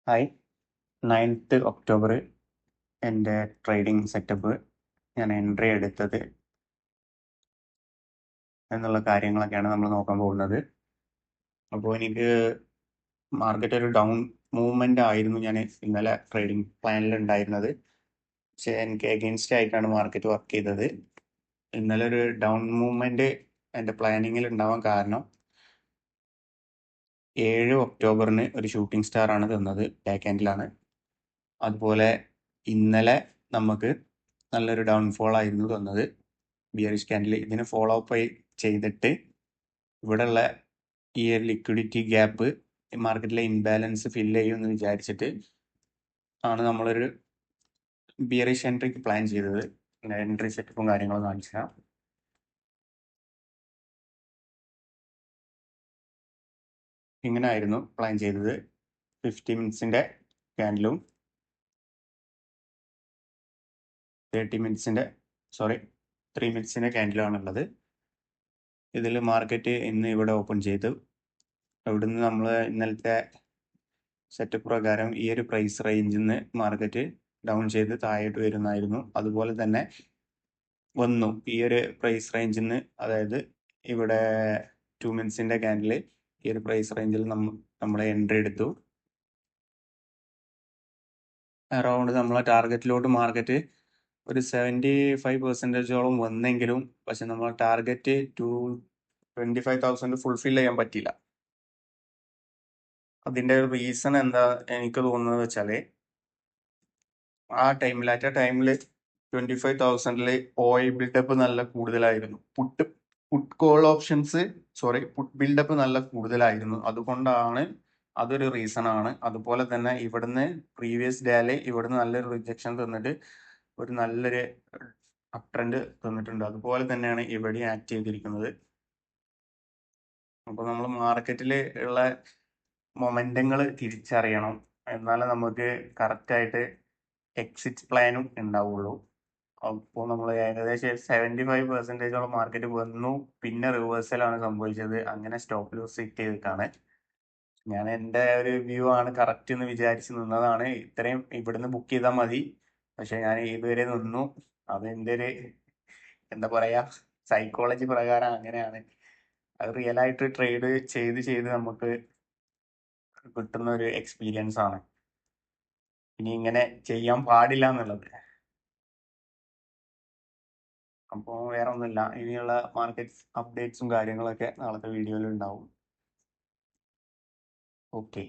Hi 9th October എൻ്റെ trading setup ഞാൻ entry എടുത്തത് എന്നുള്ള കാര്യങ്ങളൊക്കെയാണ് നമ്മൾ നോക്കാൻ പോകുന്നത്. അപ്പോൾ എനിക്ക് മാർക്കറ്റ് ഒരു ഡൗൺ മൂവ്മെൻ്റ് ആയിരുന്നു ഞാൻ ഇന്നലെ ട്രേഡിംഗ് പ്ലാനിൽ ഉണ്ടായിരുന്നത്. പക്ഷേ എനിക്ക് എഗെയിൻസ്റ്റ് ആയിട്ടാണ് മാർക്കറ്റ് വർക്ക് ചെയ്തത്. ഇന്നലെ ഒരു ഡൗൺ മൂവ്മെൻ്റ് എൻ്റെ പ്ലാനിങ്ങിൽ ഉണ്ടാവാൻ കാരണം 7 ഒക്ടോബറിന് ഒരു ഷൂട്ടിംഗ് സ്റ്റാർ ആണ് തന്നത്, ബാക്ക് എൻഡിലാണ്. അതുപോലെ ഇന്നലെ നമുക്ക് നല്ലൊരു ഡൗൺഫോൾ ആയിരുന്നു തന്നത്, ബിയറിഷ് ക്യാൻഡിൽ. ഇതിന് ഫോളോ അപ്പ് ചെയ്തിട്ട് ഇവിടെയുള്ള ഈ ഒരു ലിക്വിഡിറ്റി ഗ്യാപ്പ് മാർക്കറ്റിലെ ഇംബാലൻസ് ഫില്ല് ചെയ്യുമെന്ന് വിചാരിച്ചിട്ട് ആണ് നമ്മളൊരു ബിയറിഷ് എൻട്രിക്ക് പ്ലാൻ ചെയ്തത്. എൻട്രി സെറ്റപ്പും കാര്യങ്ങളും കാണിച്ചു തരാം. ഇങ്ങനെ ആയിരുന്നു പ്ലാൻ ചെയ്തത്. 50 മിനിറ്റ്സിൻ്റെ ക്യാൻഡിലും 3 മിനിറ്റ്സിൻ്റെ ക്യാൻഡിലാണുള്ളത്. ഇതിൽ മാർക്കറ്റ് ഇന്ന് ഇവിടെ ഓപ്പൺ ചെയ്തു. ഇവിടുന്ന് നമ്മൾ ഇന്നലത്തെ സെറ്റപ്പ് പ്രകാരം ഈ ഒരു പ്രൈസ് റേഞ്ചിൽ നിന്ന് മാർക്കറ്റ് ഡൗൺ ചെയ്ത് താഴോട്ട് വരുന്നായിരുന്നു. അതുപോലെ തന്നെ വന്നു ഈ ഒരു പ്രൈസ് റേഞ്ചിൽ നിന്ന്, അതായത് ഇവിടെ 2 മിനിറ്റ്സിൻ്റെ ക്യാൻഡിൽ ഈ ഒരു പ്രൈസ് റേഞ്ചിൽ നമ്മൾ എൻട്രി എടുത്തു. അറൗണ്ട് നമ്മളെ ടാർഗറ്റിലോട്ട് മാർക്കറ്റ് ഒരു 75% വന്നെങ്കിലും, പക്ഷെ നമ്മളെ ടാർഗറ്റ് 25,000 ഫുൾഫിൽ ചെയ്യാൻ പറ്റിയില്ല. അതിൻ്റെ റീസൺ എന്താ എനിക്ക് തോന്നുന്നത് വെച്ചാൽ, ആ ടൈമിൽ 25,000 ഓയിൽ ബിൽഡപ്പ് നല്ല കൂടുതലായിരുന്നു. Put call options put buildup നല്ല കൂടുതലായിരുന്നു. അതുകൊണ്ടാണ്, അതൊരു റീസൺ ആണ്. അതുപോലെ തന്നെ ഇവിടുന്ന് പ്രീവിയസ് ഡേയില് ഇവിടുന്ന് നല്ലൊരു റിജക്ഷൻ തന്നിട്ട് ഒരു നല്ലൊരു അപ് ട്രെൻഡ് തന്നിട്ടുണ്ട്. അതുപോലെ തന്നെയാണ് ഇവിടെ ആക്ട് ചെയ്തിരിക്കുന്നത്. അപ്പോൾ നമ്മൾ മാർക്കറ്റിൽ ഉള്ള മൊമെന്റങ്ങൾ തിരിച്ചറിയണം, എന്നാലേ നമുക്ക് കറക്റ്റായിട്ട് എക്സിറ്റ് പ്ലാനും ഉണ്ടാവുള്ളൂ. അപ്പോൾ നമ്മൾ ഏകദേശം 75% മാർക്കറ്റ് വന്നു, പിന്നെ റിവേഴ്സലാണ് സംഭവിച്ചത്. അങ്ങനെ സ്റ്റോപ്പ് ലോസ് സെറ്റ് ചെയ്തിട്ടാണ് ഞാൻ, എൻ്റെ ഒരു വ്യൂ ആണ് കറക്റ്റ് എന്ന് വിചാരിച്ച് നിന്നതാണ്. ഇത്രയും ഇവിടുന്ന് ബുക്ക് ചെയ്താൽ മതി, പക്ഷെ ഞാൻ ഇതുവരെ നിന്നു. അത് എൻ്റെ ഒരു എന്താ പറയാ, സൈക്കോളജി പ്രകാരം അങ്ങനെയാണ്. അത് റിയൽ ആയിട്ട് ട്രേഡ് ചെയ്ത് നമുക്ക് കിട്ടുന്ന ഒരു എക്സ്പീരിയൻസ് ആണ്. ഇനി ഇങ്ങനെ ചെയ്യാൻ പാടില്ല എന്നുള്ളത്. അപ്പോൾ വേറെ ഒന്നുമില്ല, ഇനിയുള്ള മാർക്കറ്റ് അപ്ഡേറ്റ്സും കാര്യങ്ങളൊക്കെ നാളത്തെ വീഡിയോയിൽ ഉണ്ടാവും. ഓക്കെ.